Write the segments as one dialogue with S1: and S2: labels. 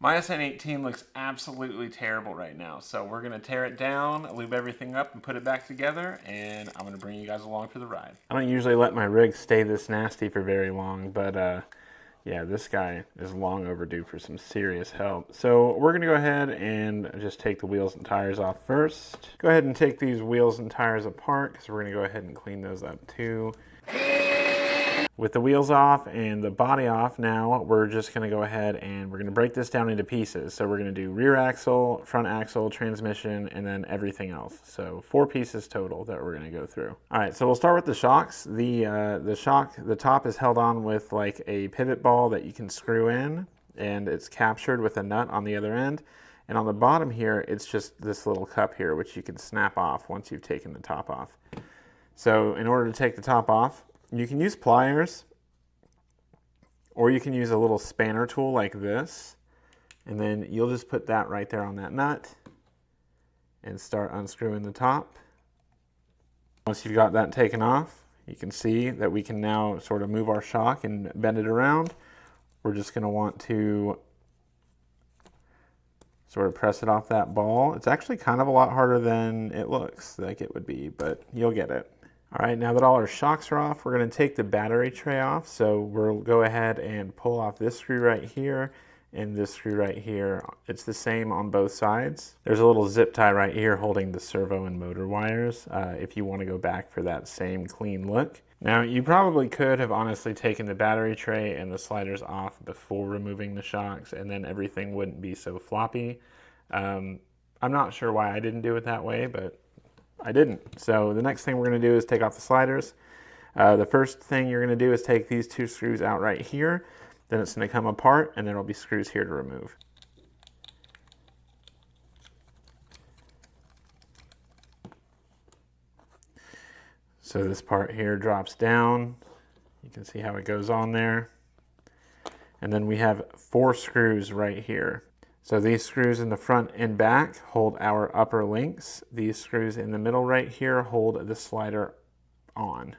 S1: My Ascent 18 looks absolutely terrible right now, so we're going to tear it down, lube everything up, and put it back together, and I'm going to bring you guys along for the ride. I don't usually let my rig stay this nasty for very long, but yeah, this guy is long overdue for some serious help. So we're going to go ahead and just take the wheels and tires off first. Go ahead and take these wheels and tires apart, because we're going to go ahead and clean those up too. With the wheels off and the body off, now we're just going to go ahead and we're going to break this down into pieces. So we're going to do rear axle, front axle, transmission, and then everything else. So 4 pieces total that we're going to go through. All right, so we'll start with the shocks. The shock, the top is held on with like a pivot ball that you can screw in, and it's captured with a nut on the other end. And on the bottom here, it's just this little cup here, which you can snap off once you've taken the top off. So in order to take the top off, you can use pliers, or you can use a little spanner tool like this, and then you'll just put that right there on that nut and start unscrewing the top. Once you've got that taken off, you can see that we can now sort of move our shock and bend it around. We're just going to want to sort of press it off that ball. It's actually kind of a lot harder than it looks like it would be, but you'll get it. All right, now that all our shocks are off, we're going to take the battery tray off. So we'll go ahead and pull off this screw right here and this screw right here. It's the same on both sides. There's a little zip tie right here holding the servo and motor wires if you want to go back for that same clean look. Now, you probably could have honestly taken the battery tray and the sliders off before removing the shocks, and then everything wouldn't be so floppy. I'm not sure why I didn't do it that way, but I didn't. So the next thing we're going to do is take off the sliders. The first thing you're going to do is take these 2 screws out right here. Then it's going to come apart, and there will be screws here to remove. So this part here drops down. You can see how it goes on there. And then we have 4 screws right here. So these screws in the front and back hold our upper links. These screws in the middle right here hold the slider on.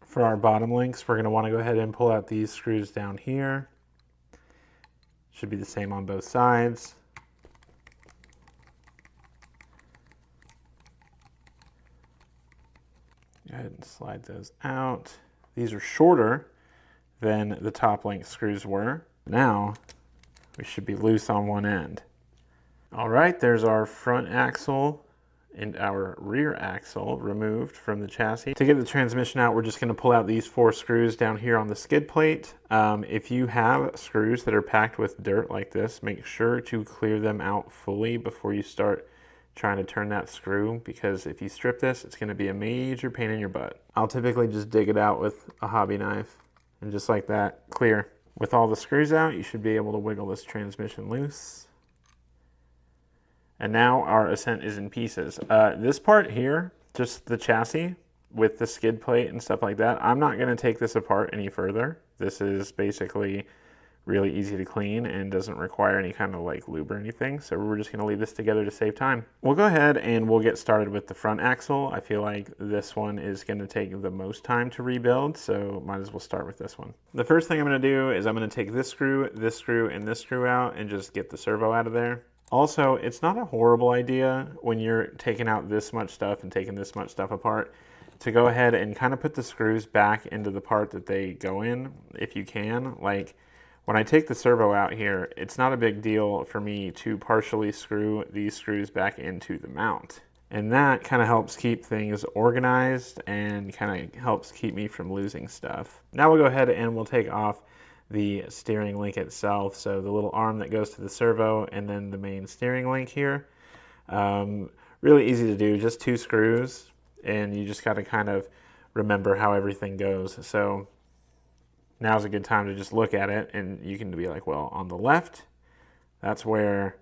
S1: For our bottom links, we're going to want to go ahead and pull out these screws down here. Should be the same on both sides. Go ahead and slide those out. These are shorter than the top link screws were. Now we should be loose on one end. All right, there's our front axle and our rear axle removed from the chassis. To get the transmission out, we're just going to pull out these 4 screws down here on the skid plate. If you have screws that are packed with dirt like this, make sure to clear them out fully before you start trying to turn that screw, because if you strip this, it's going to be a major pain in your butt. I'll typically just dig it out with a hobby knife, and just like that, clear. With all the screws out, you should be able to wiggle this transmission loose. And now our Ascent is in pieces. This part here, just the chassis with the skid plate and stuff like that, I'm not going to take this apart any further. This is basically really easy to clean and doesn't require any kind of like lube or anything. So we're just going to leave this together to save time. We'll go ahead and we'll get started with the front axle. I feel like this one is going to take the most time to rebuild, so might as well start with this one. The first thing I'm going to do is I'm going to take this screw, and this screw out and just get the servo out of there. Also, it's not a horrible idea when you're taking out this much stuff and taking this much stuff apart to go ahead and kind of put the screws back into the part that they go in if you can. Like, when I take the servo out here, it's not a big deal for me to partially screw these screws back into the mount. And that kind of helps keep things organized and kind of helps keep me from losing stuff. Now we'll go ahead and we'll take off the steering link itself. So the little arm that goes to the servo and then the main steering link here. Really easy to do, just 2 screws, and you just got to kind of remember how everything goes. So now's a good time to just look at it, and you can be like, well, on the left, that's where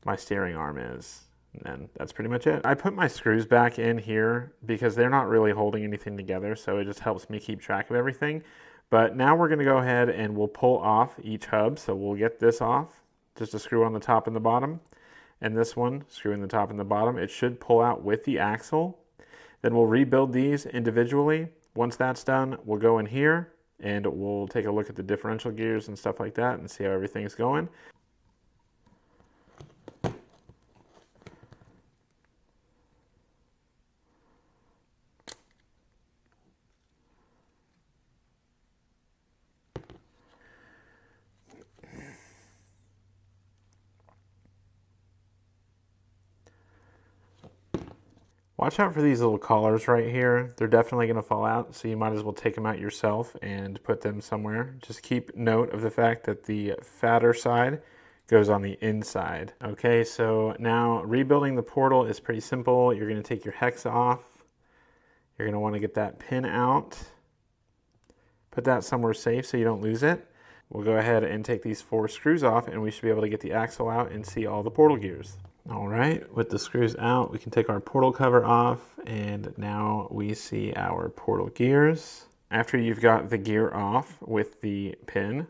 S1: my steering arm is. And then that's pretty much it. I put my screws back in here because they're not really holding anything together, so it just helps me keep track of everything. But now we're going to go ahead and we'll pull off each hub. So we'll get this off, just a screw on the top and the bottom, and this one, screw in the top and the bottom. It should pull out with the axle. Then we'll rebuild these individually. Once that's done, we'll go in here and we'll take a look at the differential gears and stuff like that and see how everything's going. Watch out for these little collars right here. They're definitely going to fall out, so you might as well take them out yourself and put them somewhere. Just keep note of the fact that the fatter side goes on the inside. Okay, so now rebuilding the portal is pretty simple. You're going to take your hex off. You're going to want to get that pin out. Put that somewhere safe so you don't lose it. We'll go ahead and take these 4 screws off, and we should be able to get the axle out and see all the portal gears. All right, with the screws out, we can take our portal cover off, and now we see our portal gears. After you've got the gear off with the pin,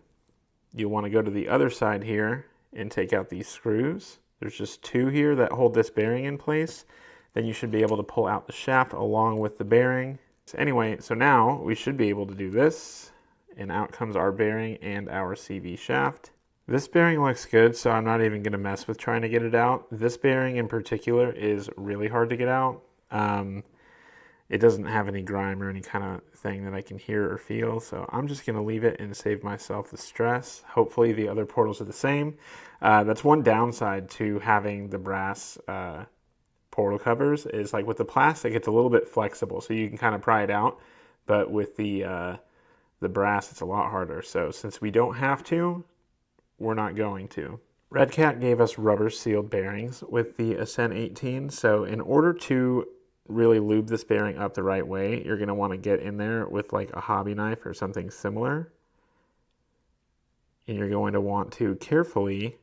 S1: you'll want to go to the other side here and take out these screws. There's just 2 here that hold this bearing in place. Then you should be able to pull out the shaft along with the bearing. So anyway, so now we should be able to do this, and out comes our bearing and our CV shaft. This bearing looks good, so I'm not even going to mess with trying to get it out. This bearing in particular is really hard to get out. It doesn't have any grime or any kind of thing that I can hear or feel, so I'm just going to leave it and save myself the stress. Hopefully the other portals are the same. That's one downside to having the brass portal covers, is like with the plastic, it's a little bit flexible, so you can kind of pry it out, but with the brass, it's a lot harder. So since we don't have to, we're not going to. Red Cat gave us rubber sealed bearings with the Ascent 18. So in order to really lube this bearing up the right way, you're going to want to get in there with like a hobby knife or something similar. And you're going to want to carefully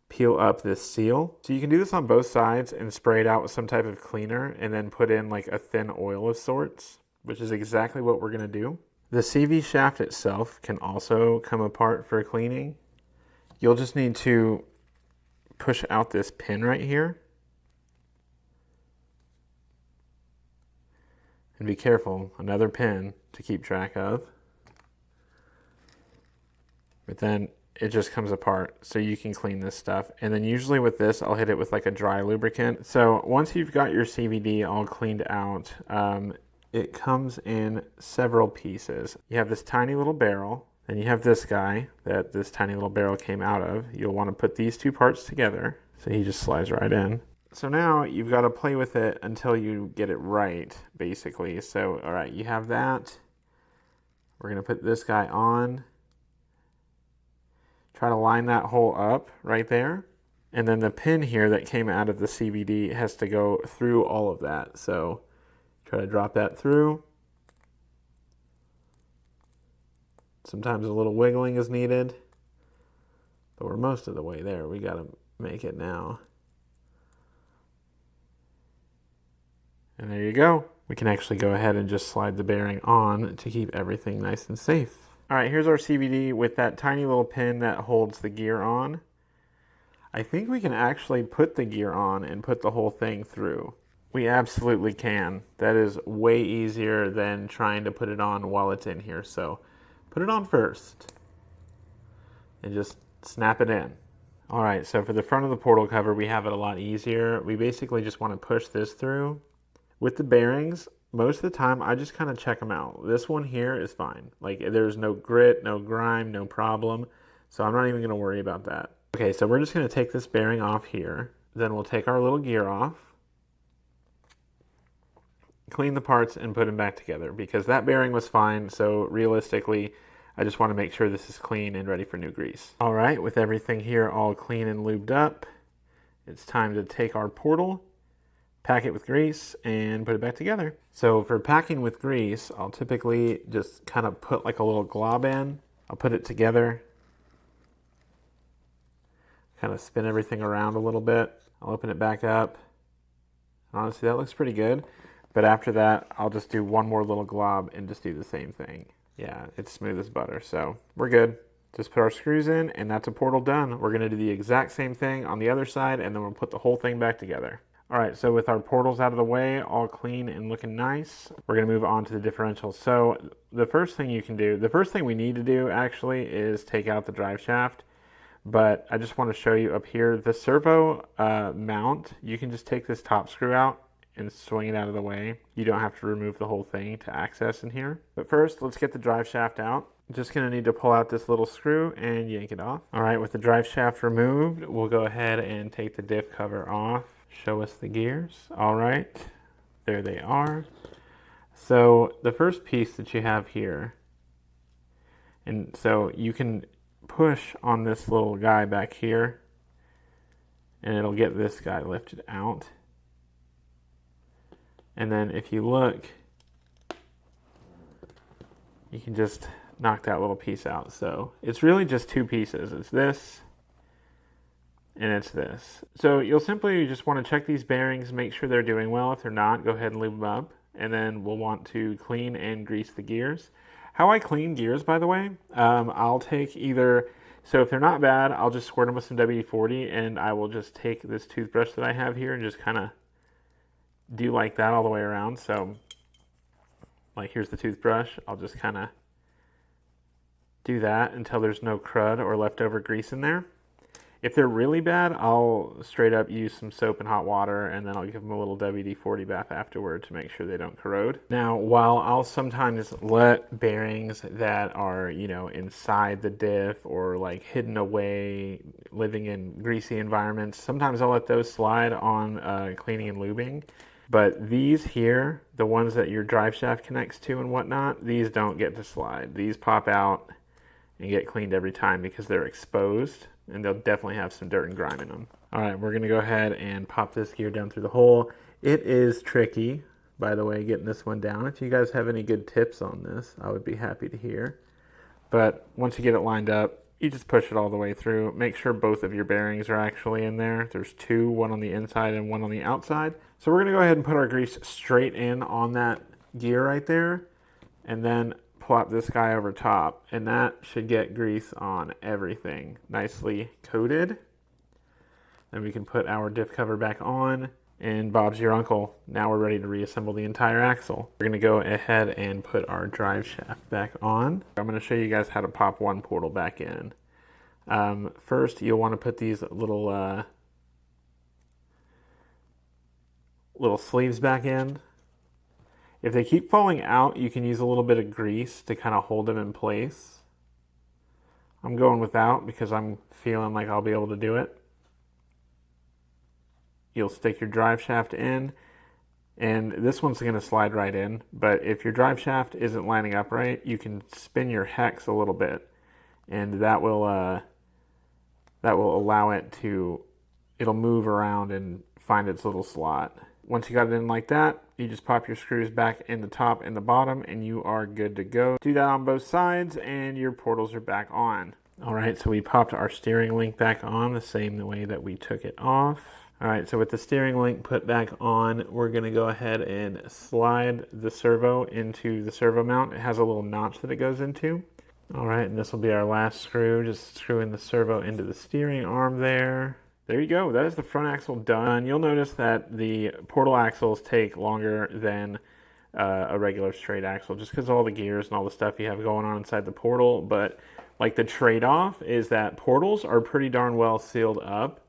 S1: peel up this seal. So you can do this on both sides and spray it out with some type of cleaner and then put in like a thin oil of sorts, which is exactly what we're going to do. The CV shaft itself can also come apart for cleaning. You'll just need to push out this pin right here. And be careful, another pin to keep track of. But then it just comes apart, so you can clean this stuff. And then usually with this, I'll hit it with like a dry lubricant. So once you've got your CVD all cleaned out, it comes in several pieces. You have this tiny little barrel, and you have this guy that this tiny little barrel came out of. You'll want to put these 2 parts together. So he just slides right in. So now you've got to play with it until you get it right, basically. So, all right, you have that. We're going to put this guy on. Try to line that hole up right there. And then the pin here that came out of the CVD has to go through all of that. So try to drop that through. Sometimes a little wiggling is needed, but we're most of the way there. We got to make it now. And there you go. We can actually go ahead and just slide the bearing on to keep everything nice and safe. All right, here's our CVD with that tiny little pin that holds the gear on. I think we can actually put the gear on and put the whole thing through. We absolutely can. That is way easier than trying to put it on while it's in here. So put it on first and just snap it in. All right, so for the front of the portal cover, we have it a lot easier. We basically just want to push this through. With the bearings, most of the time, I just kind of check them out. This one here is fine. Like, there's no grit, no grime, no problem. So I'm not even going to worry about that. Okay, so we're just going to take this bearing off here. Then we'll take our little gear off, clean the parts, and put them back together because that bearing was fine. So realistically, I just want to make sure this is clean and ready for new grease. All right, with everything here all clean and lubed up, it's time to take our portal, pack it with grease, and put it back together. So for packing with grease, I'll typically just kind of put like a little glob in. I'll put it together, kind of spin everything around a little bit. I'll open it back up. Honestly, that looks pretty good. But after that, I'll just do one more little glob and just do the same thing. Yeah, it's smooth as butter, so we're good. Just put our screws in, and that's a portal done. We're gonna do the exact same thing on the other side, and then we'll put the whole thing back together. All right, so with our portals out of the way, all clean and looking nice, we're gonna move on to the differential. So the first thing you can do, the first thing we need to do actually is take out the drive shaft, but I just wanna show you up here, the servo mount, you can just take this top screw out and swing it out of the way. You don't have to remove the whole thing to access in here. But first, let's get the drive shaft out. Just gonna need to pull out this little screw and yank it off. All right, with the drive shaft removed, we'll go ahead and take the diff cover off. Show us the gears. All right, there they are. So the first piece that you have here, and so you can push on this little guy back here and it'll get this guy lifted out. And then if you look, you can just knock that little piece out. So it's really just two pieces. It's this and it's this. So you'll simply just want to check these bearings, make sure they're doing well. If they're not, go ahead and lube them up. And then we'll want to clean and grease the gears. How I clean gears, by the way, I'll take either, so if they're not bad, I'll just squirt them with some WD-40 and I will just take this toothbrush that I have here and just kind of do like that all the way around. So like here's the toothbrush. I'll just kind of do that until there's no crud or leftover grease in there. If they're really bad, I'll straight up use some soap and hot water and then I'll give them a little WD-40 bath afterward to make sure they don't corrode. Now, while I'll sometimes let bearings that are, you know, inside the diff or like hidden away, living in greasy environments, sometimes I'll let those slide on cleaning and lubing. But these here, the ones that your drive shaft connects to and whatnot, these don't get to slide. These pop out and get cleaned every time because they're exposed and they'll definitely have some dirt and grime in them. All right, we're gonna go ahead and pop this gear down through the hole. It is tricky, by the way, getting this one down. If you guys have any good tips on this, I would be happy to hear. But once you get it lined up, you just push it all the way through. Make sure both of your bearings are actually in there. There's two, one on the inside and one on the outside. So we're gonna go ahead and put our grease straight in on that gear right there, and then plop this guy over top, and that should get grease on everything nicely coated. Then we can put our diff cover back on, and Bob's your uncle. Now we're ready to reassemble the entire axle. We're gonna go ahead and put our drive shaft back on. I'm gonna show you guys how to pop one portal back in. First, you'll want to put these little sleeves back in. If they keep falling out, you can use a little bit of grease to kind of hold them in place. I'm going without because I'm feeling like I'll be able to do it. You'll stick your drive shaft in, and this one's going to slide right in, but if your drive shaft isn't lining up right, you can spin your hex a little bit, and that will allow it to, it'll move around and find its little slot. Once you got it in like that, you just pop your screws back in the top and the bottom and you are good to go. Do that on both sides and your portals are back on. All right, so we popped our steering link back on the same way that we took it off. All right, so with the steering link put back on, we're gonna go ahead and slide the servo into the servo mount. It has a little notch that it goes into. All right, and this will be our last screw, just screwing the servo into the steering arm there. There you go, that is the front axle done. You'll notice that the portal axles take longer than a regular straight axle just because of all the gears and all the stuff you have going on inside the portal. But like the trade-off is that portals are pretty darn well sealed up,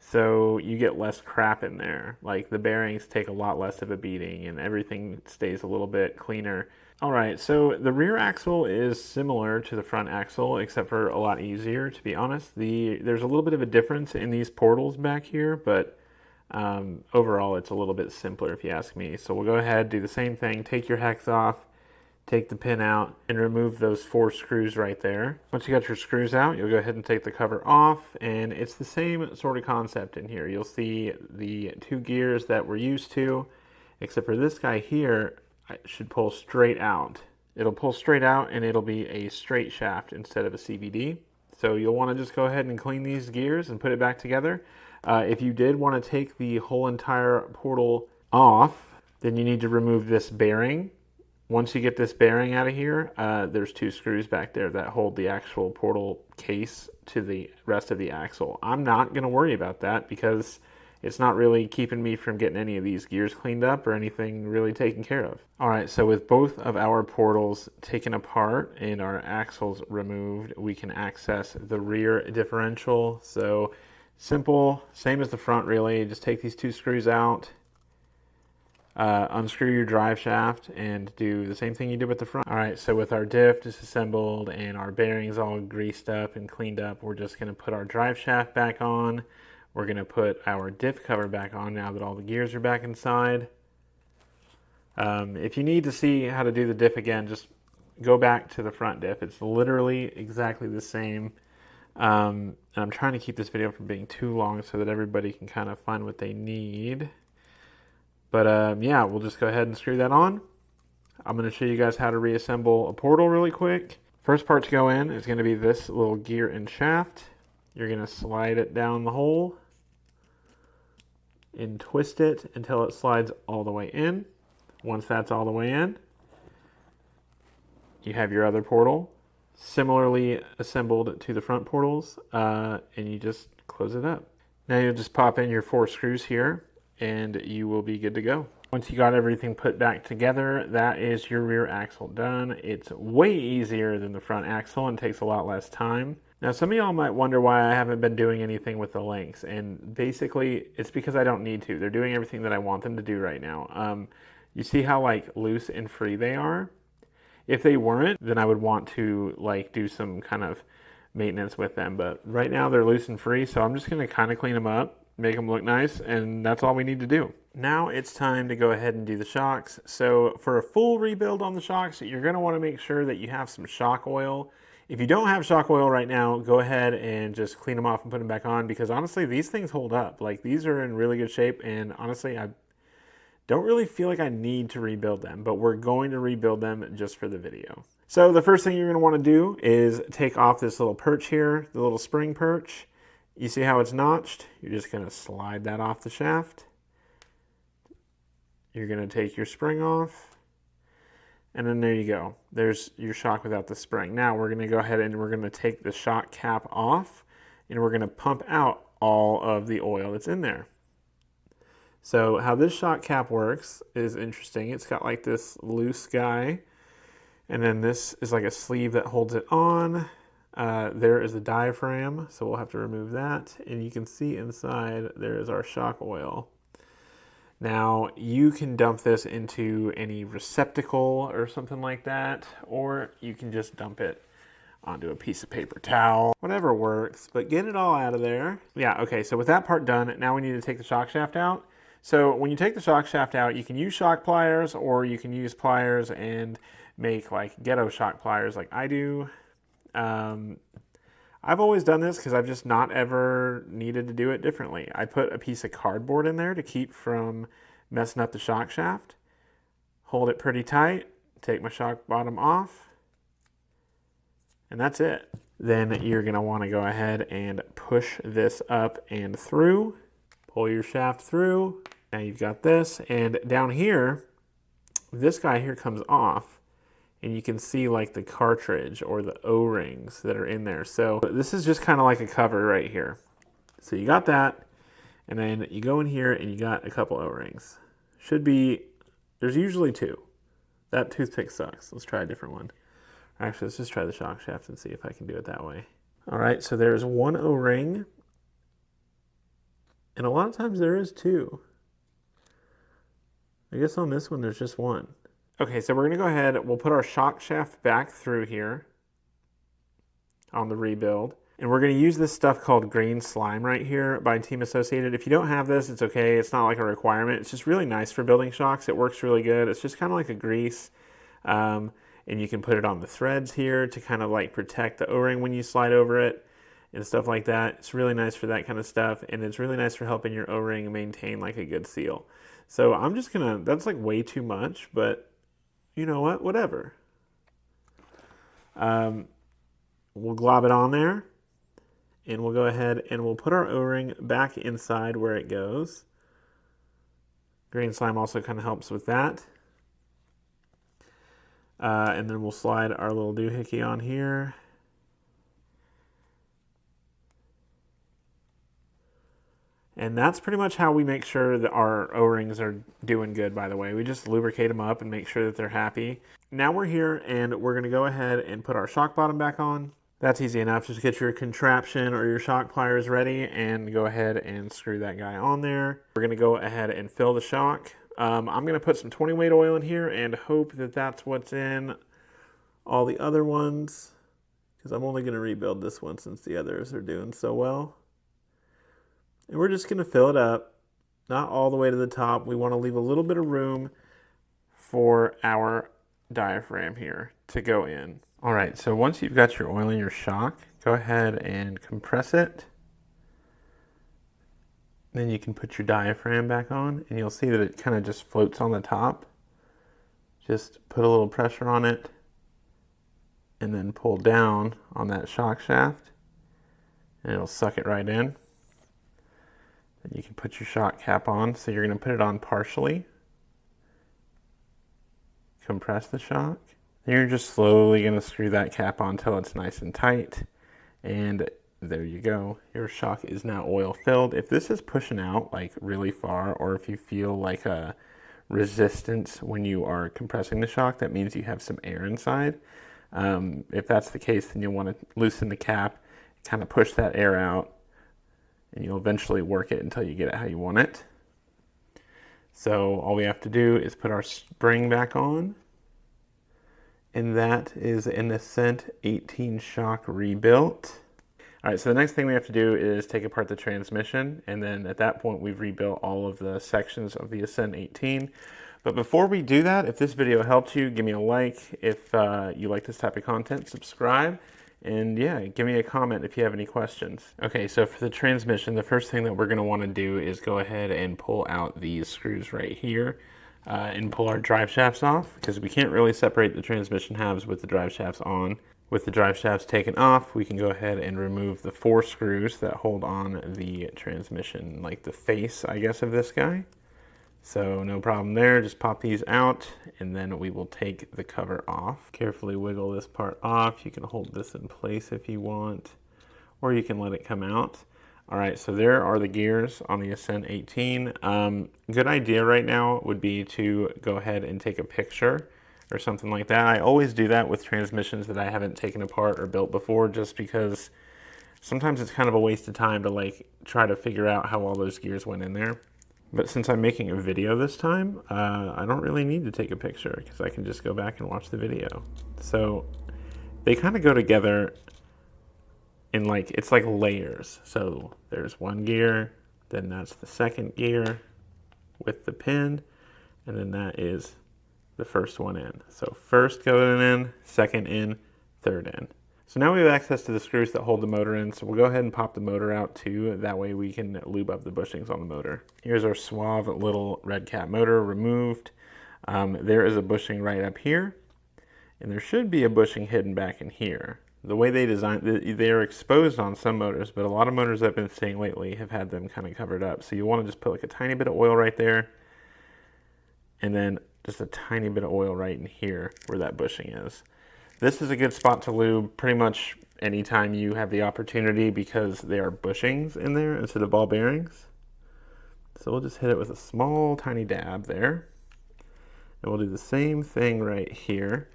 S1: so you get less crap in there. Like the bearings take a lot less of a beating and everything stays a little bit cleaner. All right, so the rear axle is similar to the front axle, except for a lot easier, to be honest. There's a little bit of a difference in these portals back here, but overall it's a little bit simpler if you ask me. So we'll go ahead, do the same thing, take your hex off, take the pin out, and remove those 4 screws right there. Once you got your screws out, you'll go ahead and take the cover off, and it's the same sort of concept in here. You'll see the 2 gears that we're used to, except for this guy here, it should pull straight out. It'll pull straight out and it'll be a straight shaft instead of a CVD. So you'll want to just go ahead and clean these gears and put it back together. If you did want to take the whole entire portal off, then you need to remove this bearing. Once you get this bearing out of here, there's 2 screws back there that hold the actual portal case to the rest of the axle. I'm not going to worry about that because it's not really keeping me from getting any of these gears cleaned up or anything really taken care of. All right, so with both of our portals taken apart and our axles removed, we can access the rear differential. So simple, same as the front really. Just take these 2 screws out, unscrew your drive shaft, and do the same thing you did with the front. All right, so with our diff disassembled and our bearings all greased up and cleaned up, we're just gonna put our drive shaft back on. We're gonna put our diff cover back on now that all the gears are back inside. If you need to see how to do the diff again, just go back to the front diff. It's literally exactly the same. And I'm trying to keep this video from being too long so that everybody can kind of find what they need. But yeah, we'll just go ahead and screw that on. I'm going to show you guys how to reassemble a portal really quick. First part to go in is going to be this little gear and shaft. You're going to slide it down the hole and twist it until it slides all the way in. Once that's all the way in, you have your other portal similarly assembled to the front portals, and you just close it up. Now you'll just pop in your 4 screws here and you will be good to go. Once you got everything put back together, that is your rear axle done. It's way easier than the front axle and takes a lot less time. Now some of y'all might wonder why I haven't been doing anything with the links, and basically it's because I don't need to. They're doing everything that I want them to do right now. You see how like loose and free they are? If they weren't, then I would want to like do some kind of maintenance with them, but right now they're loose and free, so I'm just going to kind of clean them up, make them look nice, and that's all we need to do. Now it's time to go ahead and do the shocks. So for a full rebuild on the shocks, you're going to want to make sure that you have some shock oil. If you don't have shock oil right now, go ahead and just clean them off and put them back on, because honestly these things hold up. Like, these are in really good shape, and honestly I don't really feel like I need to rebuild them, but we're going to rebuild them just for the video. So the first thing you're going to want to do is take off this little perch here, the little spring perch. You see how it's notched? You're just going to slide that off the shaft. You're going to take your spring off, and then there you go. There's your shock without the spring. Now we're going to go ahead and we're going to take the shock cap off, and we're going to pump out all of the oil that's in there. So how this shock cap works is interesting. It's got like this loose guy, and then this is like a sleeve that holds it on. There is the diaphragm, so we'll have to remove that. And you can see inside there is our shock oil. Now you can dump this into any receptacle or something like that, or you can just dump it onto a piece of paper towel, whatever works, but get it all out of there. Yeah, okay, so with that part done, now we need to take the shock shaft out. So when you take the shock shaft out, you can use shock pliers, or you can use pliers and make like ghetto shock pliers like I do. I've always done this because I've just not ever needed to do it differently. I put a piece of cardboard in there to keep from messing up the shock shaft. Hold it pretty tight, take my shock bottom off, and that's it. Then you're going to want to go ahead and push this up and through. Pull your shaft through. Now you've got this, and down here, this guy here comes off, and you can see like the cartridge or the O-rings that are in there. So this is just kind of like a cover right here. So you got that, and then you go in here and you got a couple O-rings. Should be, there's usually 2. That toothpick sucks. Let's try a different one. Actually, let's just try the shock shaft and see if I can do it that way. All right, so there's 1 O-ring, and a lot of times there is 2. I guess on this one there's just 1. Okay, so we're gonna go ahead, we'll put our shock shaft back through here on the rebuild. And we're gonna use this stuff called green slime right here by Team Associated. If you don't have this, it's okay, it's not like a requirement. It's just really nice for building shocks. It works really good. It's just kind of like a grease. And you can put it on the threads here to kind of like protect the O-ring when you slide over it and stuff like that. It's really nice for that kind of stuff, and it's really nice for helping your O-ring maintain like a good seal. So I'm just gonna, that's like way too much, but you know what, whatever. We'll glob it on there, and we'll go ahead and we'll put our O-ring back inside where it goes. Green slime also kind of helps with that. And then we'll slide our little doohickey on here. And that's pretty much how we make sure that our O-rings are doing good, by the way. We just lubricate them up and make sure that they're happy. Now we're here and we're gonna go ahead and put our shock bottom back on. That's easy enough. Just get your contraption or your shock pliers ready and go ahead and screw that guy on there. We're gonna go ahead and fill the shock. I'm gonna put some 20 weight oil in here and hope that that's what's in all the other ones, because I'm only gonna rebuild this one since the others are doing so well. And we're just gonna fill it up, not all the way to the top. We wanna leave a little bit of room for our diaphragm here to go in. All right, so once you've got your oil in your shock, go ahead and compress it. Then you can put your diaphragm back on and you'll see that it kind of just floats on the top. Just put a little pressure on it and then pull down on that shock shaft and it'll suck it right in. Then you can put your shock cap on. So you're gonna put it on partially. Compress the shock. Then you're just slowly gonna screw that cap on until it's nice and tight. And there you go. Your shock is now oil filled. If this is pushing out like really far, or if you feel like a resistance when you are compressing the shock, that means you have some air inside. If that's the case, then you'll want to loosen the cap, kind of push that air out, and you'll eventually work it until you get it how you want it. So all we have to do is put our spring back on, and that is an Ascent 18 shock rebuilt. All right, so the next thing we have to do is take apart the transmission, and then at that point we've rebuilt all of the sections of the Ascent 18. But before we do that, if this video helped you, give me a like. If you like this type of content, subscribe. And yeah, give me a comment if you have any questions. Okay, so for the transmission, the first thing that we're gonna wanna do is go ahead and pull out these screws right here and pull our drive shafts off, because we can't really separate the transmission halves with the drive shafts on. With the drive shafts taken off, we can go ahead and remove the 4 screws that hold on the transmission, like the face, I guess, of this guy. So no problem there, just pop these out and then we will take the cover off. Carefully wiggle this part off. You can hold this in place if you want, or you can let it come out. All right, so there are the gears on the Ascent 18. Good idea right now would be to go ahead and take a picture or something like that. I always do that with transmissions that I haven't taken apart or built before, just because sometimes it's kind of a waste of time to like try to figure out how all those gears went in there. But since I'm making a video this time, I don't really need to take a picture because I can just go back and watch the video. So they kind of go together in like, it's like layers. So there's one gear, then that's the second gear with the pin, and then that is the first one in. So first going in, second in, third in. So now we have access to the screws that hold the motor in, so we'll go ahead and pop the motor out too. That way we can lube up the bushings on the motor. Here's our suave little red cap motor removed. There is a bushing right up here, and there should be a bushing hidden back in here. The way they designed, they're exposed on some motors, but a lot of motors I've been seeing lately have had them kind of covered up. So you want to just put like a tiny bit of oil right there, and then just a tiny bit of oil right in here where that bushing is. This is a good spot to lube pretty much anytime you have the opportunity, because they are bushings in there instead of ball bearings. So we'll just hit it with a small tiny dab there. And we'll do the same thing right here.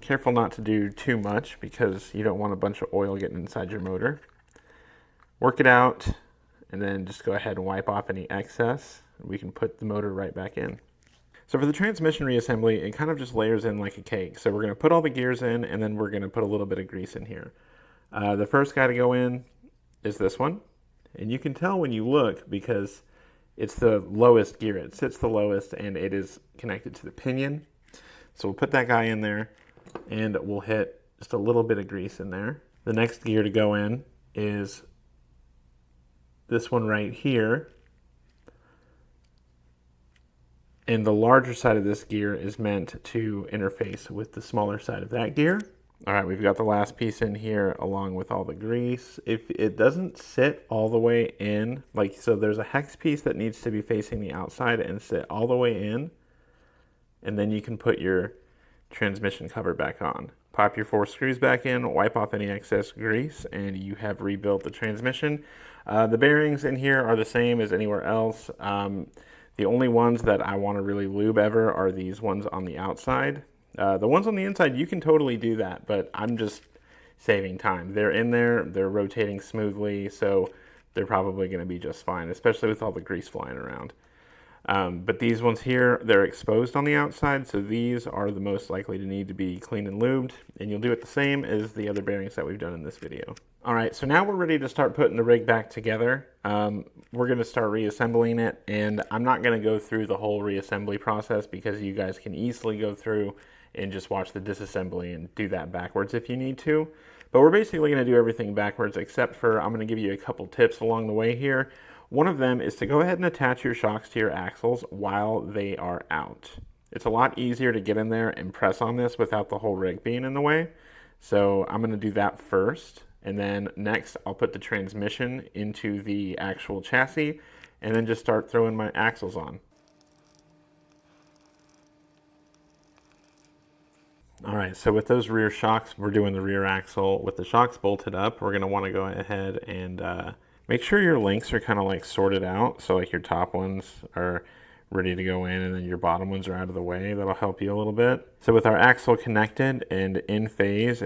S1: Careful not to do too much because you don't want a bunch of oil getting inside your motor. Work it out and then just go ahead and wipe off any excess. We can put the motor right back in. So for the transmission reassembly, it kind of just layers in like a cake. So we're going to put all the gears in, and then we're going to put a little bit of grease in here. The first guy to go in is this one. And you can tell when you look because it's the lowest gear. It sits the lowest, and it is connected to the pinion. So we'll put that guy in there, and we'll hit just a little bit of grease in there. The next gear to go in is this one right here. And the larger side of this gear is meant to interface with the smaller side of that gear. All right, we've got the last piece in here along with all the grease. If it doesn't sit all the way in, like, so there's a hex piece that needs to be facing the outside and sit all the way in, and then you can put your transmission cover back on. pop your 4 screws back in, wipe off any excess grease, and you have rebuilt the transmission. The bearings in here are the same as anywhere else. The only ones that I want to really lube ever are these ones on the outside. The ones on the inside, you can totally do that, but I'm just saving time. They're in there, they're rotating smoothly, so they're probably going to be just fine, especially with all the grease flying around. But these ones here, they're exposed on the outside, so these are the most likely to need to be cleaned and lubed, and you'll do it the same as the other bearings that we've done in this video. All right, so now we're ready to start putting the rig back together. We're going to start reassembling it, and I'm not going to go through the whole reassembly process because you guys can easily go through and just watch the disassembly and do that backwards if you need to. But we're basically going to do everything backwards, except for I'm going to give you a couple tips along the way here. One of them is to go ahead and attach your shocks to your axles while they are out. It's a lot easier to get in there and press on this without the whole rig being in the way. So I'm going to do that first, and then next I'll put the transmission into the actual chassis and then just start throwing my axles on. All right, so with those rear shocks, we're doing the rear axle. With the shocks bolted up, we're going to want to go ahead and make sure your links are kind of like sorted out. So like your top ones are ready to go in and then your bottom ones are out of the way. That'll help you a little bit. So with our axle connected and in phase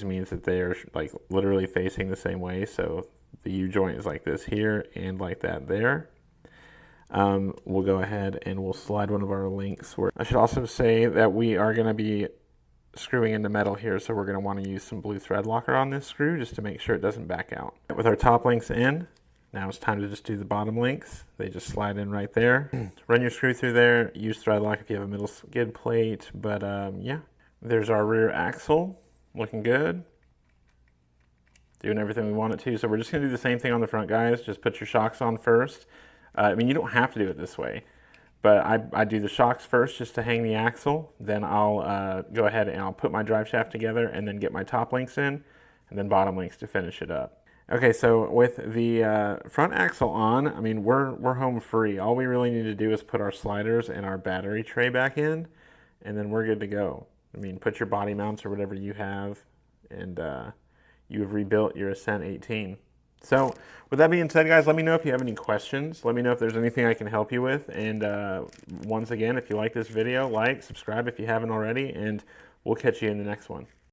S1: means that they are like literally facing the same way. So the U-joint is like this here and like that there. We'll go ahead and we'll slide one of our links. I should also say that we are going to be screwing into metal here, so we're going to want to use some blue thread locker on this screw just to make sure it doesn't back out. With our top links in, now it's time to just do the bottom links. They just slide in right there. Run your screw through there, use thread lock if you have a middle skid plate, but yeah. There's our rear axle, looking good. Doing everything we want it to, so we're just going to do the same thing on the front, guys. Just put your shocks on first. I mean, you don't have to do it this way, but I do the shocks first just to hang the axle. Then I'll go ahead and I'll put my drive shaft together and then get my top links in and then bottom links to finish it up. Okay, so with the front axle on, I mean, we're home free. All we really need to do is put our sliders and our battery tray back in, and then we're good to go. I mean, put your body mounts or whatever you have, and you have rebuilt your Ascent 18. So with that being said, guys, let me know if you have any questions. Let me know if there's anything I can help you with. And once again, if you like this video, like, subscribe if you haven't already, and we'll catch you in the next one.